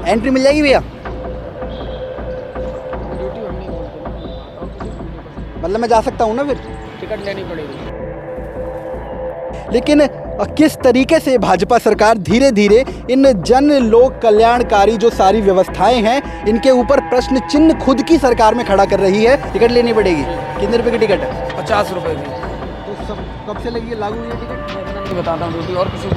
Entry मिल जाएगी भैया? Duty हम नहीं बोलते ना, और किसी को मतलब मैं जा सकता हूँ ना फिर? टिकट लेनी पड़ेगी। लेकिन किस तरीके से भाजपा सरकार धीरे धीरे इन जन लोक कल्याणकारी जो सारी व्यवस्थाएं हैं इनके ऊपर प्रश्न चिन्ह खुद की सरकार में खड़ा कर रही है। टिकट लेनी पड़ेगी। कितने रुपए की टिकट है? 50 रुपए की। तो सब कब से लगी है लागू ये टिकट? मैं इतना नहीं बताता हूँ ड्यूटी, और किसी को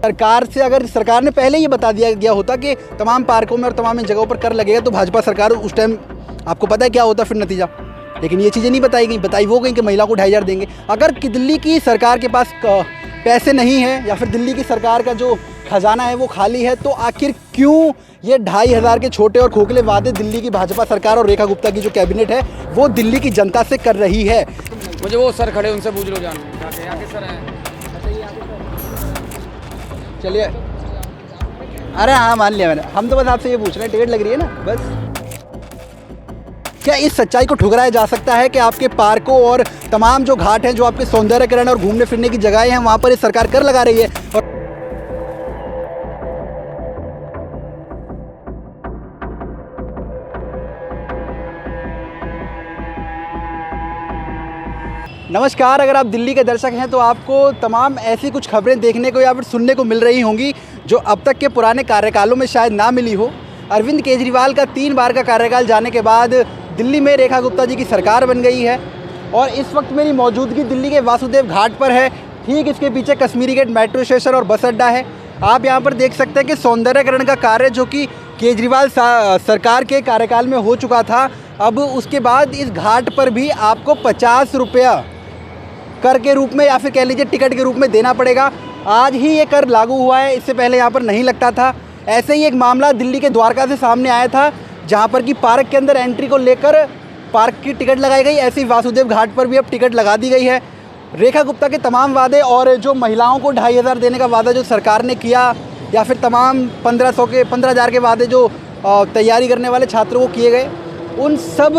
सरकार से अगर सरकार ने पहले ही बता दिया गया होता कि तमाम पार्कों में और तमाम इन जगहों पर कर लगेगा तो भाजपा सरकार उस टाइम आपको पता है क्या होता फिर नतीजा। लेकिन ये चीज़ें नहीं बताई गई। बताई वो गई कि महिला को 2,500 देंगे। अगर कि दिल्ली की सरकार के पास पैसे नहीं है या फिर दिल्ली की सरकार का जो खजाना है वो खाली है तो आखिर क्यों ये 2,500 के छोटे और खोखले वादे दिल्ली की भाजपा सरकार और रेखा गुप्ता की जो कैबिनेट है वो दिल्ली की जनता से कर रही है। मुझे वो सर खड़े उनसे पूछ लो जान जाके, आगे सर हैं। चलिए। अरे हाँ मान लिया मैंने। हम तो बस आपसे ये पूछ रहे हैं टिकट लग रही है ना बस। क्या इस सच्चाई को ठुकराया जा सकता है कि आपके पार्कों और तमाम जो घाट हैं जो आपके सौंदर्यकरण और घूमने फिरने की जगहें हैं वहाँ पर ये सरकार कर लगा रही है? और नमस्कार, अगर आप दिल्ली के दर्शक हैं तो आपको तमाम ऐसी कुछ खबरें देखने को या फिर सुनने को मिल रही होंगी जो अब तक के पुराने कार्यकालों में शायद ना मिली हो। अरविंद केजरीवाल का 3 बार का कार्यकाल जाने के बाद दिल्ली में रेखा गुप्ता जी की सरकार बन गई है और इस वक्त मेरी मौजूदगी दिल्ली के वासुदेव घाट पर है। ठीक इसके पीछे कश्मीरी गेट मेट्रो स्टेशन और बस अड्डा है। आप यहाँ पर देख सकते हैं कि सौंदर्यकरण का कार्य जो कि केजरीवाल सरकार के कार्यकाल में हो चुका था, अब उसके बाद इस घाट पर भी आपको 50 रुपया कर के रूप में या फिर कह लीजिए टिकट के रूप में देना पड़ेगा। आज ही ये कर लागू हुआ है, इससे पहले यहाँ पर नहीं लगता था। ऐसे ही एक मामला दिल्ली के द्वारका से सामने आया था जहाँ पर कि पार्क के अंदर एंट्री को लेकर पार्क की टिकट लगाई गई। ऐसे ही वासुदेव घाट पर भी अब टिकट लगा दी गई है। रेखा गुप्ता के तमाम वादे और जो महिलाओं को 2,500 देने का वादा जो सरकार ने किया या फिर तमाम 15,000 के वादे जो तैयारी करने वाले छात्रों को किए गए, उन सब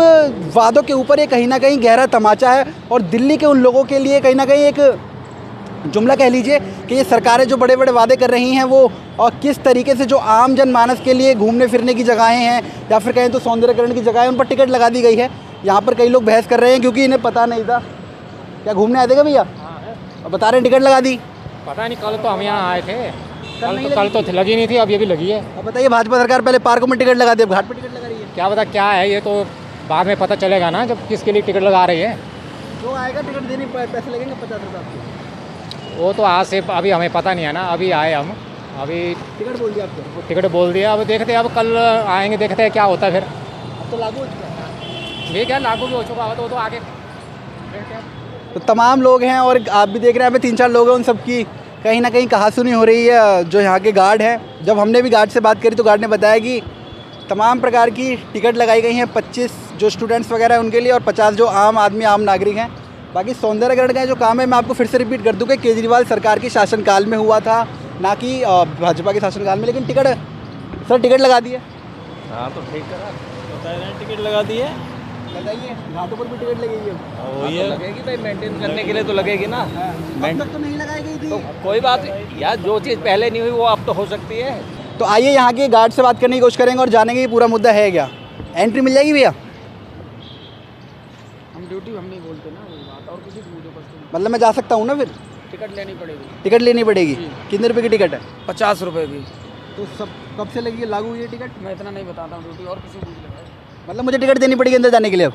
वादों के ऊपर ये कहीं ना कहीं गहरा तमाचा है और दिल्ली के उन लोगों के लिए कहीं ना कहीं एक जुमला कह लीजिए कि ये सरकारें जो बड़े बड़े वादे कर रही हैं वो और किस तरीके से जो आम जनमानस के लिए घूमने फिरने की जगहें हैं या फिर कहें तो सौंदर्यकरण की जगह है उन पर टिकट लगा दी गई है। यहाँ पर कई लोग बहस कर रहे हैं क्योंकि इन्हें पता नहीं था। क्या घूमने आए थे क्या भैया? और बता रहे हैं टिकट लगा दी। पता नहीं, कल तो हम यहाँ आए थे। कल तो लगी नहीं थी, अब ये भी लगी है। अब बताइए, भाजपा सरकार पहले पार्कों में टिकट लगा दी, अब घाट पर टिकट लगा रही है। क्या पता क्या है, ये तो बाद में पता चलेगा ना जब किसके लिए टिकट लगा रही है। जो आएगा टिकट देने पैसे लगेंगे 50 रुपये आपके। वो तो आज से अभी हमें पता नहीं है ना, अभी आए हम, अभी टिकट बोल दिया आपको? टिकट बोल दिया। अब देखते हैं, अब कल आएंगे, देखते हैं क्या होता है फिर। अब तो लागू हो चुका है। ठीक है, लागू भी हो चुका है तो आगे देखते हैं। तो तमाम लोग हैं और आप भी देख रहे हैं, यहाँ पे 3-4 लोग हैं, उन सबकी कहीं ना कहीं कहासुनी हो रही है जो यहाँ के गार्ड हैं। जब हमने भी गार्ड से बात करी तो गार्ड ने बताया कि तमाम प्रकार की टिकट लगाई गई हैं, 25 जो स्टूडेंट्स वगैरह हैं उनके लिए और 50 जो आम आदमी आम नागरिक हैं। बाकी सौंदर्यकरण का जो काम है मैं आपको फिर से रिपीट कर दूँ कि केजरीवाल सरकार के शासनकाल में हुआ था, ना कि भाजपा के शासनकाल में। लेकिन टिकट सर टिकट लगा दिए? हाँ तो ठीक करा, बता रहे हैं टिकट लगा दी है। बताइए, घाटों पर भी टिकट लगेगी? वो ये लगेगी भाई, मेंटेन करने के लिए तो लगेगी ना। अब तक तो नहीं लगाई गई थी। तो कोई बात नहीं यार, जो चीज़ पहले नहीं हुई वो अब तो हो सकती है। तो आइए यहाँ के गार्ड से बात करने की कोशिश करेंगे और जानेंगे ये पूरा मुद्दा है क्या। एंट्री मिल जाएगी भैया? हम ड्यूटी हम नहीं बोलते ना, वो बात, और किसी को मुझे मतलब मैं जा सकता हूँ ना फिर? टिकट लेनी पड़ेगी। टिकट लेनी पड़ेगी। कितने रुपए की टिकट है? 50 रुपए की। तो सब कब से लगी है लागू ये टिकट? मैं इतना नहीं बताता हूँ ड्यूटी, और किसी को मतलब मुझे टिकट देनी पड़ेगी अंदर जाने के लिए अब?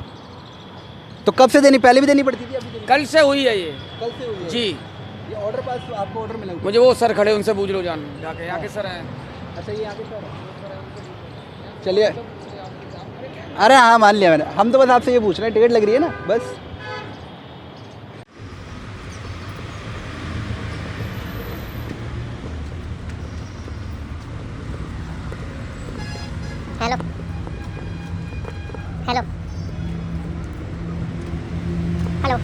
तो कब से देनी? पहले भी देनी पड़ती थी, अभी देनी? कल से हुई है ये। कल से हुई है? जी। ये ऑर्डर पास आपको ऑर्डर मिला? मुझे वो सर खड़े उनसे पूछ लो जान जाके, आगे सर हैं। अच्छा, ये आगे सर। चलिए। अरे हाँ मान लिया मैंने। हम तो बस आपसे ये पूछ रहे हैं टिकट लग रही है ना बस। हेलो हेलो हेलो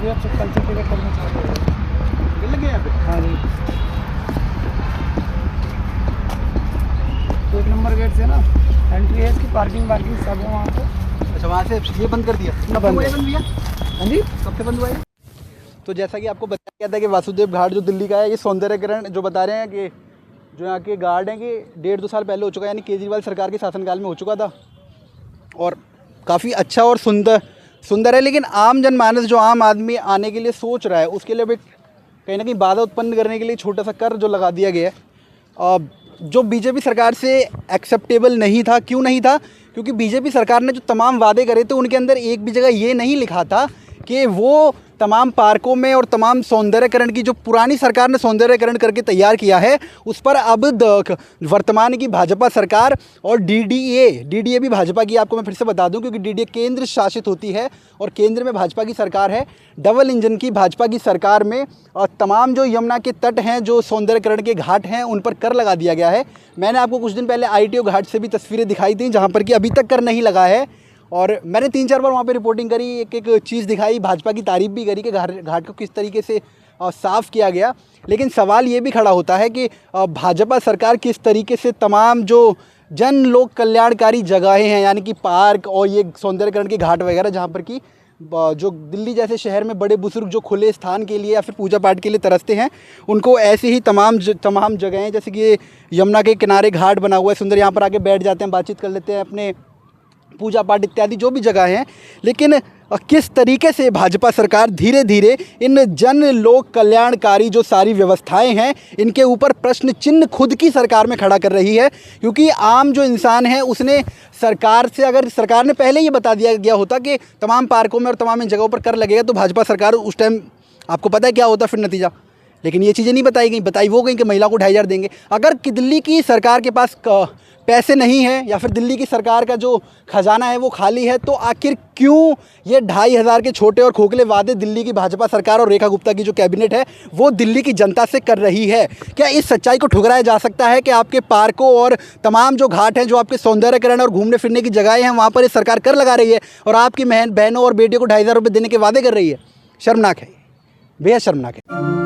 अभी आप कल से टिकट करना चाहते हैं? टिकट लगे यहाँ पे? हाँ जी, 1 नंबर गेट से ना एंट्री है, इसकी पार्किंग वार्किंग सब है वहाँ पे। अच्छा, वहाँ से ये बंद कर दिया? ना बंद है। बंद भैया? हाँ जी, कब से बंद हुआ है? तो जैसा कि आपको बताया गया था कि वासुदेव घाट जो दिल्ली का है, ये सौंदर्यकरण जो बता रहे हैं कि जो यहाँ के गार्ड हैं कि 1.5-2 साल पहले हो चुका है, यानी केजरीवाल सरकार के शासनकाल में हो चुका था और काफ़ी अच्छा और सुंदर है। लेकिन आम जनमानस, जो आम आदमी आने के लिए सोच रहा है, उसके लिए भी कहीं ना कहीं बाधा उत्पन्न करने के लिए छोटा सा कर जो लगा दिया गया है, जो बीजेपी सरकार से एक्सेप्टेबल नहीं था। क्यों नहीं था? क्योंकि बीजेपी सरकार ने जो तमाम वादे करे थे, उनके अंदर एक भी जगह ये नहीं लिखा था कि वो तमाम पार्कों में और तमाम सौंदर्यकरण की जो पुरानी सरकार ने सौंदर्यकरण करके तैयार किया है, उस पर अब वर्तमान की भाजपा सरकार और डीडीए भी भाजपा की, आपको मैं फिर से बता दूं, क्योंकि डीडीए केंद्र शासित होती है और केंद्र में भाजपा की सरकार है। डबल इंजन की भाजपा की सरकार में तमाम जो यमुना के तट हैं, जो सौंदर्यकरण के घाट हैं, उन पर कर लगा दिया गया है। मैंने आपको कुछ दिन पहले ITO घाट से भी तस्वीरें दिखाई थी, जहाँ पर कि अभी तक कर नहीं लगा है। और मैंने 3-4 बार वहाँ पे रिपोर्टिंग करी, एक चीज़ दिखाई, भाजपा की तारीफ़ भी करी कि घाट को किस तरीके से साफ़ किया गया। लेकिन सवाल ये भी खड़ा होता है कि भाजपा सरकार किस तरीके से तमाम जो जन लोक कल्याणकारी जगहें हैं, यानी कि पार्क और ये सौंदर्यकरण के घाट वगैरह, जहाँ पर कि जो दिल्ली जैसे शहर में बड़े बुजुर्ग जो खुले स्थान के लिए या फिर पूजा पाठ के लिए तरसते हैं, उनको ऐसे ही तमाम जगहें, जैसे कि ये यमुना के किनारे घाट बना हुआ है सुंदर, यहाँ पर आके बैठ जाते हैं, बातचीत कर लेते हैं, अपने पूजा पाठ इत्यादि जो भी जगह हैं। लेकिन किस तरीके से भाजपा सरकार धीरे धीरे इन जन लोक कल्याणकारी जो सारी व्यवस्थाएं हैं, इनके ऊपर प्रश्न चिन्ह खुद की सरकार में खड़ा कर रही है। क्योंकि आम जो इंसान है, उसने सरकार से, अगर सरकार ने पहले ये बता दिया गया होता कि तमाम पार्कों में और तमाम इन जगहों पर कर लगेगा, तो भाजपा सरकार उस टाइम, आपको पता है क्या होता फिर नतीजा। लेकिन ये चीज़ें नहीं बताई वो गई कि महिला को 2,500 देंगे। अगर कि दिल्ली की सरकार के पास पैसे नहीं है या फिर दिल्ली की सरकार का जो खजाना है वो खाली है, तो आखिर क्यों ये 2,500 के छोटे और खोखले वादे दिल्ली की भाजपा सरकार और रेखा गुप्ता की जो कैबिनेट है वो दिल्ली की जनता से कर रही है? क्या इस सच्चाई को ठुकराया जा सकता है कि आपके पार्कों और तमाम जो घाट हैं, जो आपके सौंदर्यकरण और घूमने फिरने की जगहें हैं, वहाँ पर ये सरकार कर लगा रही है और आपकी बहनों और बेटियों को 2,500 रुपये देने के वादे कर रही है? शर्मनाक है, बेहद शर्मनाक है।